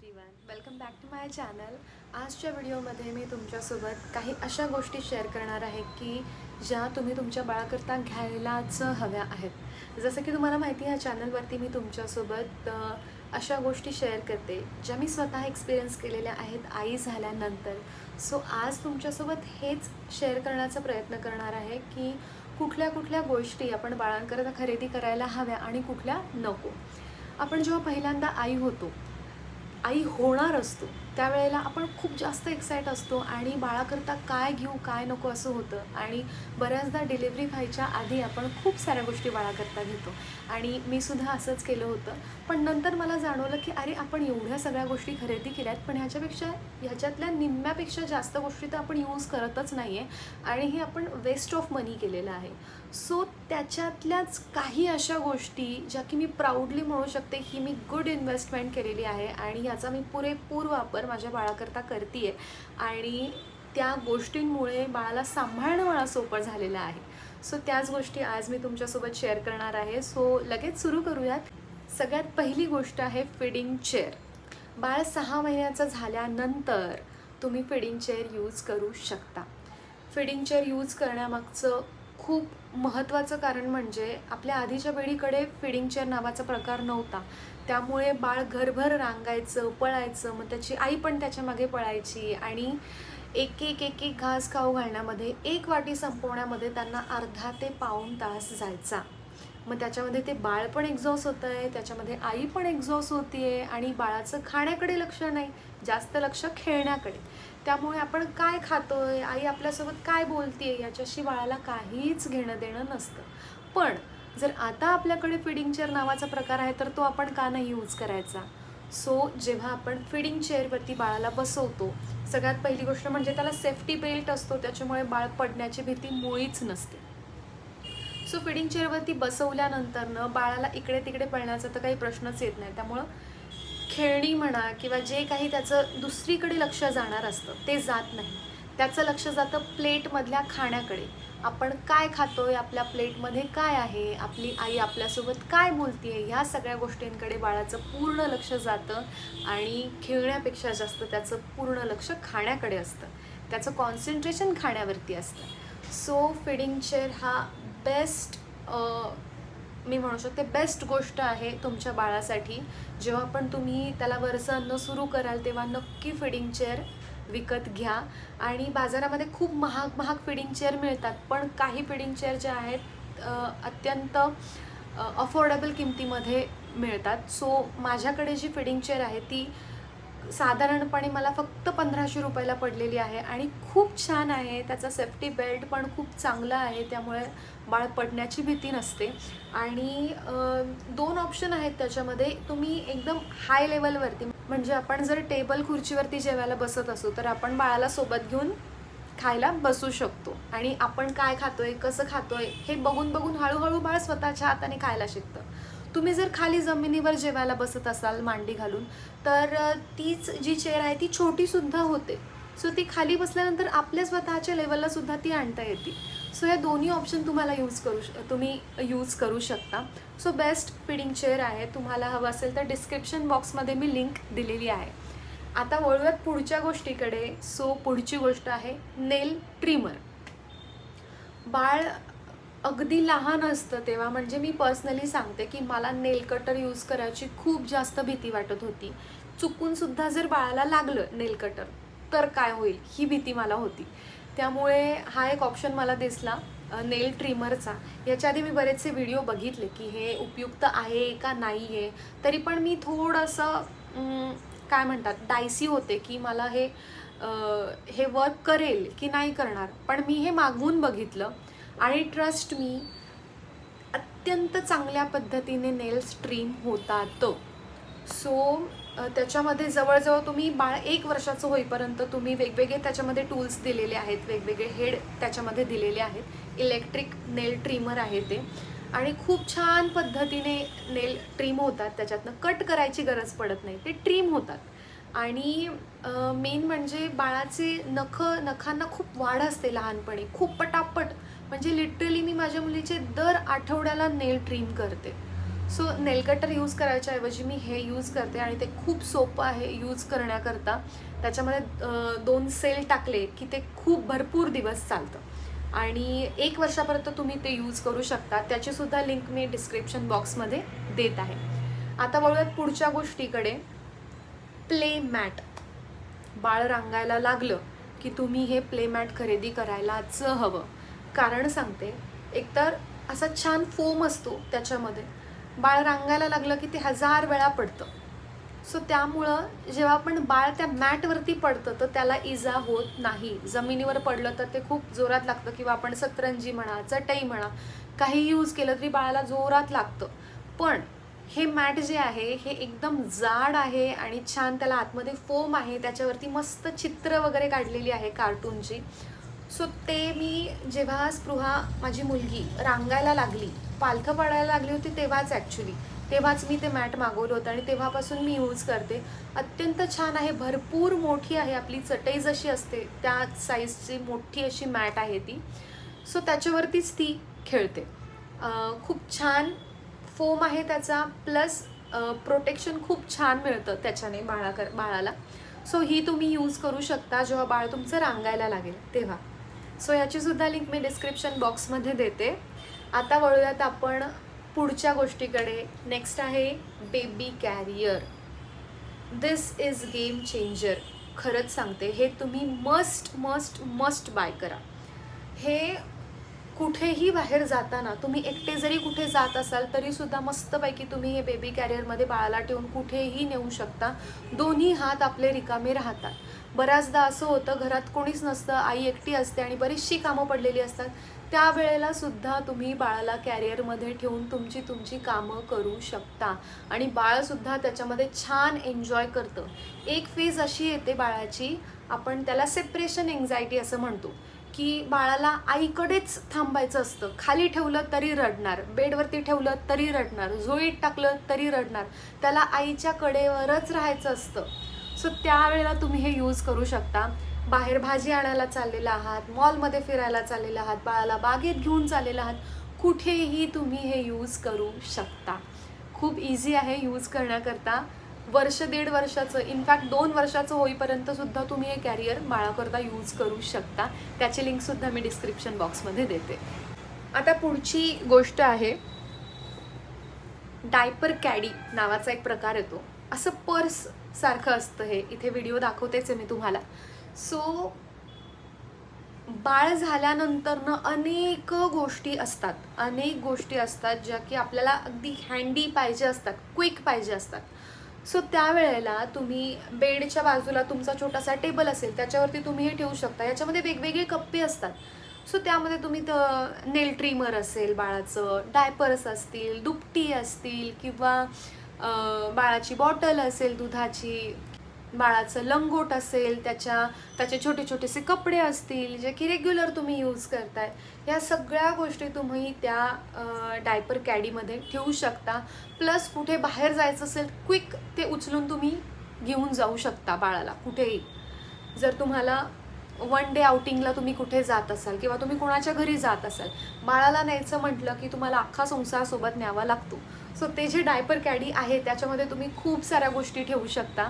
Everyone, welcome back to my channel. आजच्या व्हिडिओमध्ये मी तुमच्यासोबत काही अशा गोष्टी शेअर करणार आहे की ज्या तुम्ही तुमच्या बाळाकरता घ्यायलाच हव्या आहेत. जसं की तुम्हाला माहिती आहे, या चॅनलवरती मी तुमच्यासोबत अशा गोष्टी शेअर करते ज्या मी स्वतः एक्सपिरियन्स केलेल्या आहेत आई झाल्यानंतर. सो आज तुमच्यासोबत हेच शेअर करण्याचा प्रयत्न करणार आहे की कुठल्या कुठल्या गोष्टी आपण बाळांकरता खरेदी करायला हव्या आणि कुठल्या नको. आपण जेव्हा पहिल्यांदा आई होणार असतो त्यावेळेला आपण खूप जास्त एक्साईट असतो आणि बाळाकरता काय घेऊ काय नको असं होतं. आणि बऱ्याचदा डिलिव्हरी व्हायच्या आधी आपण खूप साऱ्या गोष्टी बाळाकरता घेतो आणि मी सुद्धा असंच केलं होतं. पण नंतर मला जाणवलं की अरे, आपण एवढ्या सगळ्या गोष्टी खरेदी केल्यात, पण ह्याच्यातल्या निम्म्यापेक्षा जास्त गोष्टी तर आपण यूज करतच नाही आहे आणि हे आपण वेस्ट ऑफ मनी केलेलं आहे. सो त्याच्यातल्याच काही अशा गोष्टी ज्या की मी प्राऊडली म्हणू शकते ही मी गुड इन्व्हेस्टमेंट केलेली आहे आणि याचा मी पुरेपूर वापर माझ्या बाळाकरता करते आहे आणि त्या गोष्टींमुळे बाळाला सांभाळणं मला सोपं झालेलं आहे. सो त्याच गोष्टी आज मी तुमच्यासोबत शेअर करणार आहे. सो लगेच सुरू करूयात. सगळ्यात पहिली गोष्ट आहे फीडिंग चेअर. बाळ 6 महिन्याचं झाल्यानंतर तुम्ही फीडिंग चेअर यूज करू शकता. फीडिंग चेअर यूज करण्यामागचं खूप महत्त्वाचं कारण म्हणजे आपल्या आधीच्या पिढीकडे फीडिंग चेअर नावाचा प्रकार नव्हता. त्यामुळे बाळ घरभर रांगायचं, पळायचं, मग त्याची आई पण त्याच्या मागे पळायची आणि एक घास खाऊ घालण्यामध्ये, एक वाटी संपवण्यामध्ये त्यांना अर्धा ते पाऊण तास जायचा. मग त्याच्यामध्ये ते बाळ पण एक्झॉस्ट होतं आहे, त्याच्यामध्ये आई पण एक्झॉस्ट होती आहे आणि बाळाचं खाण्याकडे लक्ष नाही, जास्त लक्ष खेळण्याकडे. त्यामुळे आपण काय खातोय, आई आपल्यासोबत काय बोलते याच्याशी बाळाला काहीच घेणं देणं नसतं. पण जर आता आपल्याकडे फीडिंग चेअर नावाचा प्रकार आहे तर तो आपण का नाही यूज करायचा. सो जेव्हा आपण फीडिंग चेअरवरती बाळाला बसवतो, सगळ्यात पहिली गोष्ट म्हणजे त्याला सेफ्टी बेल्ट असतो, त्याच्यामुळे बाळ पडण्याची भीती मुळीच नसते. सो फीडिंग चेअरवरती बसवल्यानंतरनं बाळाला इकडे तिकडे पळण्याचा तर काही प्रश्नच येत नाही. त्यामुळं खेळणी म्हणा किंवा जे काही त्याचं दुसरीकडे लक्ष जाणार असतं ते जात नाही. त्याचं लक्ष जातं प्लेटमधल्या खाण्याकडे. आपण काय खातोय, आपल्या प्लेटमध्ये काय आहे, आपली आई आपल्यासोबत काय बोलते आहे, ह्या सगळ्या गोष्टींकडे बाळाचं पूर्ण लक्ष जातं आणि खेळण्यापेक्षा जास्त त्याचं पूर्ण लक्ष खाण्याकडे असतं. त्याचं कॉन्सन्ट्रेशन खाण्यावरती असतं. सो फीडिंग चेअर हा बेस्ट, मी म्हणू शकते बेस्ट गोष्ट आहे तुमच्या बाळासाठी. जेव्हा पण तुम्ही त्याला वरचं अन्न सुरू कराल तेव्हा नक्की फीडिंग चेअर विकत घ्या. आणि बाजारामध्ये खूप महाग फीडिंग चेअर मिळतात, पण काही फीडिंग चेअर ज्या आहेत अत्यंत अफोर्डेबल किमतीमध्ये मिळतात. सो माझ्याकडे जी फीडिंग चेअर आहे ती साधारणपणे मला फक्त 1500 रुपयाला पडलेली आहे आणि खूप छान आहे. त्याचा सेफ्टी बेल्ट पण खूप चांगला आहे, त्यामुळे बाळ पडण्याची भीती नसते. आणि 2 ऑप्शन आहेत त्याच्यामध्ये. तुम्ही एकदम हाय लेवलवरती, म्हणजे आपण जर टेबल खुर्चीवरती जेवायला बसत असू तर आपण बाळाला सोबत घेऊन खायला बसू शकतो आणि आपण काय खातोय, कसं खातोय हे बघून हळूहळू बाळ स्वतःच्या हाताने खायला शिकतं. तुम्ही जर खाली जमिनीवर जेवायला बसत असाल मांडी घालून तर तीच जी चेअर आहे ती छोटीसुद्धा होते. सो ती खाली बसल्यानंतर आपल्या स्वतःच्या लेवलला सुद्धा ती आणता येते. सो या दोन्ही ऑप्शन तुम्हाला तुम्ही यूज करू शकता. सो बेस्ट फीडिंग चेअर आहे. तुम्हाला हवं असेल तर डिस्क्रिप्शन बॉक्समध्ये मी लिंक दिलेली आहे. आता वळूयात पुढच्या गोष्टीकडे. सो पुढची गोष्ट आहे नेल ट्रिमर. बाळ अगदी लहान असतं तेव्हा, म्हणजे मी पर्सनली सांगते की मला नेल कटर यूज करायची खूप जास्त भीती वाटत होती. चुकूनसुद्धा जर बाळाला लागलं नेल कटर तर काय होईल ही भीती मला होती. त्यामुळे हा एक ऑप्शन मला दिसला नेल ट्रिमरचा. याच्या आधी मी बरेचसे व्हिडिओ बघितले की हे उपयुक्त आहे का नाही आहे, तरी पण मी थोडंसं काय म्हणतात डायसी होते की मला हे वर्क करेल की नाही करणार. पण मी हे मागवून बघितलं आणि ट्रस्ट मी, अत्यंत चांगल्या पद्धतीने नेल्स ट्रिम होतात. सो त्याच्यामध्ये जवळजवळ तुम्ही बाळ 1 वर्षाचं होईपर्यंत तुम्ही वेगवेगळे त्याच्यामध्ये टूल्स दिलेले आहेत, वेगवेगळे हेड त्याच्यामध्ये दिलेले आहेत. इलेक्ट्रिक नेल ट्रिमर आहे ते आणि खूप छान पद्धतीने नेल ट्रिम होतात. त्याच्यातनं कट करायची गरज पडत नाही, ते ट्रिम होतात. आणि मेन म्हणजे बाळाचे नखांना खूप वाढ असते लहानपणी, खूप पटापट. म्हणजे लिटरली मी माझ्या मुलीचे दर आठवड्याला नेल ट्रिम करते. सो नेल कटर यूज करायच्या ऐवजी मी हे यूज करते आणि ते खूप सोपं आहे यूज करण्याकरता. त्याच्यामध्ये 2 सेल टाकले की ते खूप भरपूर दिवस चालतं आणि 1 वर्षापर्यंत तुम्ही ते यूज करू शकता. त्याचीसुद्धा लिंक मी डिस्क्रिप्शन बॉक्समध्ये देत आहे. आता वळूयात पुढच्या गोष्टीकडे. Play mat. बाळ रांगायला लागलं की तुम्ही हे प्ले मॅट खरेदी करायलाच हवं. कारण सांगते, एकतर असा छान फोम असतो त्याच्यामध्ये. बाळ रांगायला लागलं की ते 1000 वेळा पडतं. सो त्यामुळं जेव्हा आपण बाळ त्या मॅटवरती पडतं तर त्याला इजा होत नाही. जमिनीवर पडलं तर ते खूप जोरात लागतं किंवा आपण सतरंजी म्हणा, चटई म्हणा, काही यूज केलं तरी बाळाला जोरात लागतं. पण हे मॅट जे आहे हे एकदम जाड आहे आणि छान त्याला आतमध्ये फोम आहे. त्याच्यावरती मस्त चित्र वगैरे काढलेली आहे कार्टूनची. सो ते मी जेव्हा स्पृहा माझी मुलगी रांगायला लागली, पालथं पडायला लागली होती तेव्हाच मी ते मॅट मागवलं होतं आणि तेव्हापासून मी यूज करते. अत्यंत छान आहे, भरपूर मोठी आहे. आपली चटई जशी असते त्या साईजची मोठी अशी मॅट आहे ती. सो त्याच्यावरतीच ती खेळते. खूप छान फोम आहे त्याचा, प्लस प्रोटेक्शन खूप छान मिळतं त्याच्याने बाळाला. सो ही तुम्ही यूज करू शकता जेव्हा बाळ तुमचं रांगायला लागेल तेव्हा. सो याचीसुद्धा लिंक मी डिस्क्रिप्शन बॉक्समध्ये देते. आता वळूयात आपण पुढच्या गोष्टीकडे. नेक्स्ट आहे baby carrier. This is game changer. खरंच सांगते, हे तुम्ही मस्ट बाय करा. हे कुठेही बाहेर जाताना तुम्ही एकटे जरी कुठे जात असाल तरीसुद्धा मस्तपैकी तुम्ही हे बेबी कॅरियरमध्ये बाळाला ठेवून कुठेही नेऊ शकता. दोन्ही हात आपले रिकामे राहतात. बऱ्याचदा असं होतं, घरात कोणीच नसतं, आई एकटी असते आणि बरीचशी कामं पडलेली असतात. त्यावेळेला सुद्धा तुम्ही बाळाला कॅरियरमध्ये ठेवून तुमची कामं करू शकता आणि बाळसुद्धा त्याच्यामध्ये छान एन्जॉय करतं. एक फेज अशी येते बाळाची, आपण त्याला सेपरेशन एन्झायटी असं म्हणतो, की बाळाला आईकडेच थांबायचं असतं. खाली ठेवलं तरी रडणार, बेडवरती ठेवलं तरी रडणार, झोळीत टाकलं तरी रडणार. त्याला आईच्या कडेवरच राहायचं असतं. सो त्यावेळेला तुम्ही हे यूज करू शकता. बाहेर भाजी आणायला चाललेला आहात, मॉलमध्ये फिरायला चाललेला आहात, बाळाला बागेत घेऊन चाललेला आहात, कुठेही तुम्ही हे यूज करू शकता. खूप इझी आहे यूज करण्याकरता. 1-1.5 वर्षाचं, इनफॅक्ट 2 वर्षाचं होईपर्यंतसुद्धा तुम्ही हे कॅरियर बाळाकरता यूज करू शकता. त्याची लिंकसुद्धा मी डिस्क्रिप्शन बॉक्समध्ये देते. आता पुढची गोष्ट आहे डायपर कॅडी नावाचा एक प्रकार येतो. असं पर्स सारखं असतं हे. इथे व्हिडिओ दाखवतेच आहे मी तुम्हाला. सो बाळ झाल्यानंतरनं अनेक गोष्टी असतात ज्या की आपल्याला अगदी हँडी पाहिजे असतात, क्विक पाहिजे असतात. सो त्यावेळेला तुम्ही बेडच्या बाजूला तुमचा छोटासा टेबल असेल त्याच्यावरती तुम्ही हे ठेवू शकता. याच्यामध्ये वेगवेगळे कप्पे असतात. सो त्यामध्ये तुम्ही नेल ट्रिमर असेल बाळाचं, डायपर्स असतील, दुपटी असतील किंवा बाळाची बॉटल असेल दुधाची, बाळाचं लंगोट असेल, त्याचे छोटे छोटेसे कपडे असतील जे की रेग्युलर तुम्ही यूज करताय, या सगळ्या गोष्टी तुम्ही त्या डायपर कॅडीमध्ये ठेवू शकता. प्लस कुठे बाहेर जायचं असेल क्विक ते उचलून तुम्ही घेऊन जाऊ शकता बाळाला कुठेही. जर तुम्हाला 1 डे आउटिंगला तुम्ही कुठे जात असाल किंवा तुम्ही कोणाच्या घरी जात असाल, बाळाला न्यायचं म्हटलं की तुम्हाला अख्खा संसार सोबत न्यावा लागतो. सो ते जे डायपर कॅडी आहे त्याच्यामध्ये तुम्ही खूप साऱ्या गोष्टी ठेवू शकता.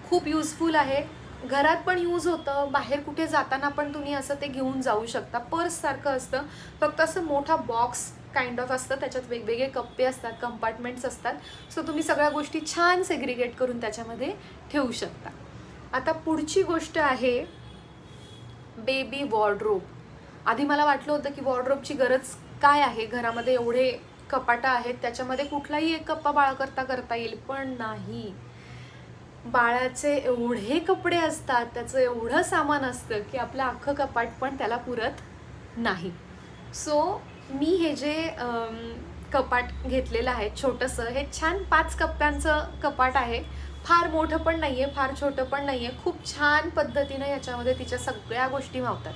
खूप युजफुल आहे. घरात पण यूज होतं, बाहेर कुठे जाताना पण तुम्ही असं ते घेऊन जाऊ शकता. पर्ससारखं असतं, फक्त असं मोठा बॉक्स काइंड ऑफ असतं. त्याच्यात वेगवेगळे कप्पे असतात, कंपार्टमेंट्स असतात. सो तुम्ही सगळ्या गोष्टी छान सेग्रिगेट करून त्याच्यामध्ये ठेवू शकता. आता पुढची गोष्ट आहे बेबी वॉर्डरोब. आधी मला वाटलं होतं की वॉर्डरोबची गरज काय आहे, घरामध्ये एवढे कपाटं आहेत त्याच्यामध्ये कुठलाही एक कप्पा बाळाकरता करता येईल, पण नाही. बाळाचे एवढे कपडे असतात, त्याचं एवढं सामान असतं की आपलं अख्खं कपाट पण त्याला पुरत नाही. सो मी हे जे कपाट घेतलेलं आहे छोटंसं, हे छान 5 कप्प्यांचं कपाट आहे. फार मोठं पण नाही आहे, फार छोटं पण नाही आहे. खूप छान पद्धतीनं याच्यामध्ये तिच्या सगळ्या गोष्टी मावतात.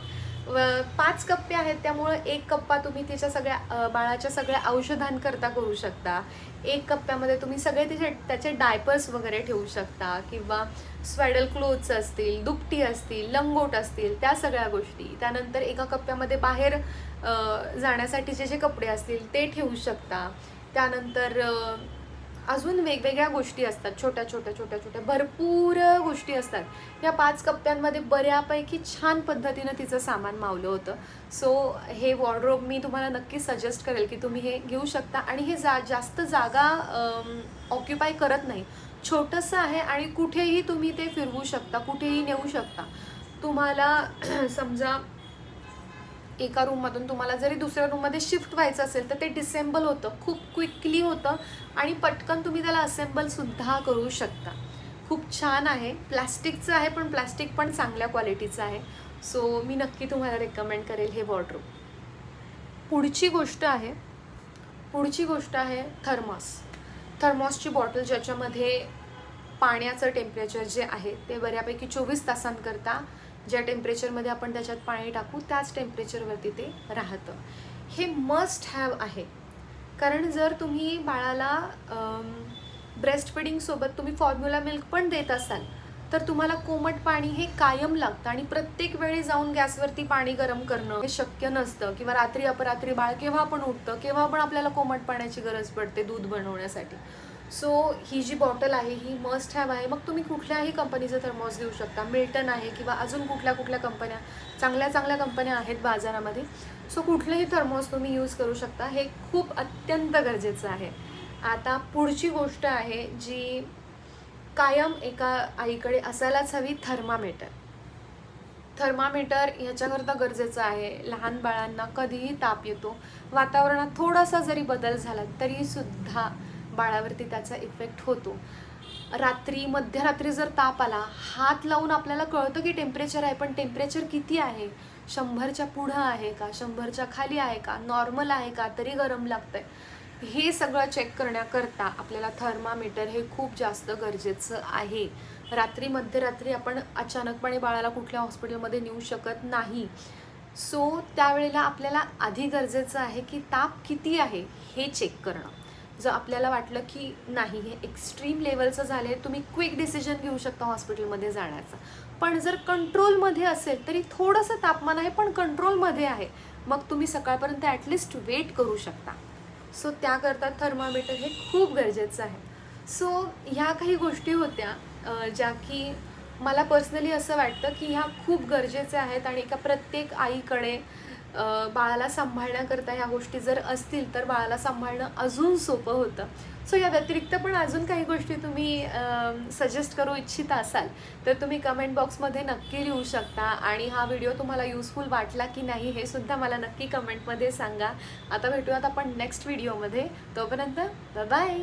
5 कप्पे आहेत त्यामुळं 1 कप्पा तुम्ही तिच्या बाळाच्या सगळ्या औषधांकरता करू शकता. 1 कप्प्यामध्ये तुम्ही सगळे त्याचे डायपर्स वगैरे ठेवू शकता किंवा स्वॅडल क्लोथ्स असतील, दुपटी असतील, लंगोट असतील, त्या सगळ्या गोष्टी. त्यानंतर एका कप्प्यामध्ये बाहेर जाण्यासाठीचे जे कपडे असतील ते ठेवू शकता. त्यानंतर अजून वेगवेगळ्या गोष्टी असतात, छोट्या छोट्या छोट्या छोट्या भरपूर गोष्टी असतात. या 5 कप्प्यांमध्ये बऱ्यापैकी छान पद्धतीनं तिचं सामान मावलं होतं. सो हे वॉर्डरोब मी तुम्हाला नक्की सजेस्ट करेल की तुम्ही हे घेऊ शकता. आणि हे जास्त जागा ऑक्युपाय करत नाही, छोटंसं आहे आणि कुठेही तुम्ही ते फिरवू शकता, कुठेही नेऊ शकता. तुम्हाला समजा एका रूममधून तुम्हाला जरी दुसऱ्या रूममध्ये शिफ्ट व्हायचं असेल तर ते डिसेंबल होतं, खूप क्विकली होतं आणि पटकन तुम्ही त्याला असेंबलसुद्धा करू शकता. खूप छान आहे. प्लॅस्टिकचं आहे, पण प्लॅस्टिक पण चांगल्या क्वालिटीचं आहे. सो मी नक्की तुम्हाला रेकमेंड करेल हे वॉर्डरोब. पुढची गोष्ट आहे थर्मॉस. थर्मॉसची बॉटल, ज्याच्यामध्ये पाण्याचं टेम्परेचर जे आहे ते बऱ्यापैकी 24 तासांकरता ज्या टेम्परेचरमध्ये आपण त्याच्यात पाणी टाकू त्याच टेम्परेचरवरती ते राहतं. हे मस्ट हॅव आहे, कारण जर तुम्ही बाळाला ब्रेस्ट फिडिंगसोबत तुम्ही फॉर्म्युला मिल्क पण देत असाल तर तुम्हाला कोमट पाणी हे कायम लागतं आणि प्रत्येक वेळी जाऊन गॅसवरती पाणी गरम करणं हे शक्य नसतं, किंवा रात्री अपरात्री बाळ केव्हा पण उठतं, केव्हा पण आपल्याला कोमट पाण्याची गरज पडते दूध बनवण्यासाठी. सो ही जी बॉटल आहे ही मस्ट हॅव आहे. मग तुम्ही कुठल्याही कंपनीचं थर्मॉस घेऊ शकता, मिल्टन आहे किंवा अजून कुठल्या कंपन्या, चांगल्या कंपन्या आहेत बाजारामध्ये. सो कुठलंही थर्मॉस तुम्ही यूज करू शकता. हे खूप अत्यंत गरजेचं आहे. आता पुढची गोष्ट आहे जी कायम एका आईकडे असायलाच हवी, थर्मामीटर ह्याच्याकरता गरजेचं आहे. लहान बाळांना कधीही ताप येतो, वातावरणात थोडासा जरी बदल झाला तरीसुद्धा बाळावरती त्याचा इफेक्ट होतो. मध्यरात्री जर ताप आला, हात लावून आपल्याला कळतं की टेम्परेचर आहे, पण टेम्परेचर किती आहे, 100च्या पुढं आहे का, 100च्या खाली आहे का, नॉर्मल आहे का, तरी गरम लागतंय, हे सगळं चेक करण्याकरता आपल्याला थर्मामीटर हे खूप जास्त गरजेचं आहे. मध्यरात्री आपण अचानकपणे बाळाला कुठल्या हॉस्पिटलमध्ये नेऊ शकत नाही. सो त्यावेळेला आपल्याला आधी गरजेचं आहे की ताप किती आहे हे चेक करणं. जर आपल्याला वाटलं की नाही हे एक्स्ट्रीम लेवलचं झालं आहे, तुम्ही क्विक डिसिजन घेऊ शकता हॉस्पिटलमध्ये जाण्याचं. पण जर कंट्रोलमध्ये असेल, तरी थोडंसं तापमान आहे पण कंट्रोलमध्ये आहे, मग तुम्ही सकाळपर्यंत ॲटलिस्ट वेट करू शकता. सो त्याकरता थर्मामीटर हे खूप गरजेचं आहे. सो ह्या काही गोष्टी होत्या ज्या की मला पर्सनली असं वाटतं की ह्या खूप गरजेच्या आहेत आणि एका प्रत्येक आईकडे बाळाला सांभाळण्याकरता ह्या गोष्टी जर असतील तर बाळाला सांभाळणं अजून सोपं होतं. सो या व्यतिरिक्त पण अजून काही गोष्टी तुम्ही सजेस्ट करू इच्छिता असाल तर तुम्ही कमेंट बॉक्समध्ये नक्की लिहू शकता. आणि हा व्हिडिओ तुम्हाला युजफुल वाटला की नाही हे सुद्धा मला नक्की कमेंटमध्ये सांगा. आता भेटूयात आपण नेक्स्ट व्हिडिओमध्ये. तोपर्यंत बाय.